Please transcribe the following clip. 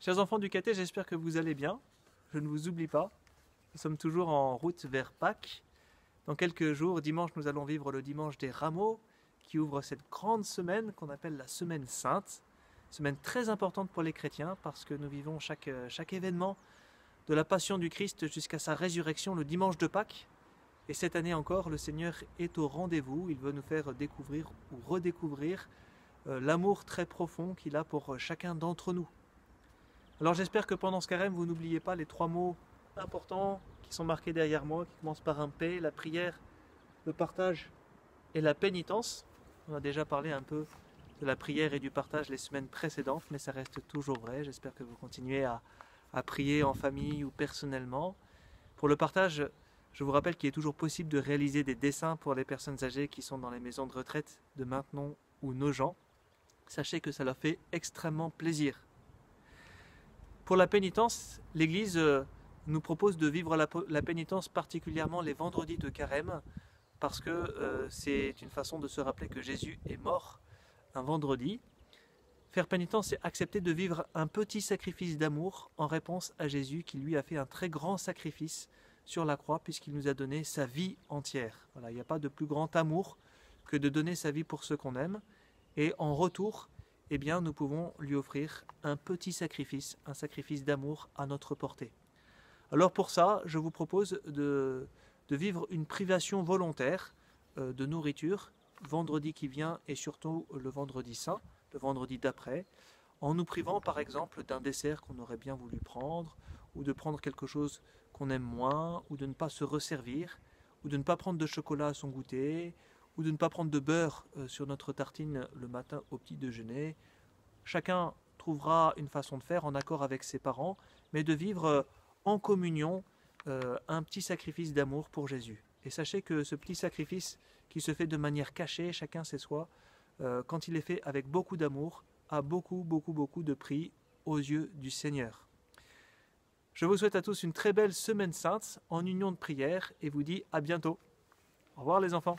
Chers enfants du caté, j'espère que vous allez bien. Je ne vous oublie pas. Nous sommes toujours en route vers Pâques. Dans quelques jours, dimanche, nous allons vivre le dimanche des Rameaux, qui ouvre cette grande semaine qu'on appelle la Semaine Sainte. Semaine très importante pour les chrétiens parce que nous vivons chaque événement de la Passion du Christ jusqu'à sa résurrection le dimanche de Pâques. Et cette année encore, le Seigneur est au rendez-vous. Il veut nous faire découvrir ou redécouvrir l'amour très profond qu'il a pour chacun d'entre nous. Alors j'espère que pendant ce carême, vous n'oubliez pas les 3 mots importants qui sont marqués derrière moi, qui commencent par un P, la prière, le partage et la pénitence. On a déjà parlé un peu de la prière et du partage les semaines précédentes, mais ça reste toujours vrai. J'espère que vous continuez à prier en famille ou personnellement. Pour le partage, je vous rappelle qu'il est toujours possible de réaliser des dessins pour les personnes âgées qui sont dans les maisons de retraite de Maintenon ou Nogent. Sachez que ça leur fait extrêmement plaisir. Pour la pénitence, l'Église nous propose de vivre la pénitence particulièrement les vendredis de carême parce que c'est une façon de se rappeler que Jésus est mort un vendredi. Faire pénitence, c'est accepter de vivre un petit sacrifice d'amour en réponse à Jésus qui lui a fait un très grand sacrifice sur la croix puisqu'il nous a donné sa vie entière. Voilà, il n'y a pas de plus grand amour que de donner sa vie pour ceux qu'on aime. Et en retour, eh bien, nous pouvons lui offrir un petit sacrifice, un sacrifice d'amour à notre portée. Alors pour ça, je vous propose de vivre une privation volontaire de nourriture, vendredi qui vient et surtout le vendredi saint, le vendredi d'après, en nous privant par exemple d'un dessert qu'on aurait bien voulu prendre, ou de prendre quelque chose qu'on aime moins, ou de ne pas se resservir, ou de ne pas prendre de chocolat à son goûter, ou de ne pas prendre de beurre sur notre tartine le matin au petit déjeuner. Chacun trouvera une façon de faire en accord avec ses parents, mais de vivre en communion un petit sacrifice d'amour pour Jésus. Et sachez que ce petit sacrifice qui se fait de manière cachée, chacun sait soi, quand il est fait avec beaucoup d'amour, a beaucoup de prix aux yeux du Seigneur. Je vous souhaite à tous une très belle semaine sainte en union de prière et vous dis à bientôt. Au revoir les enfants.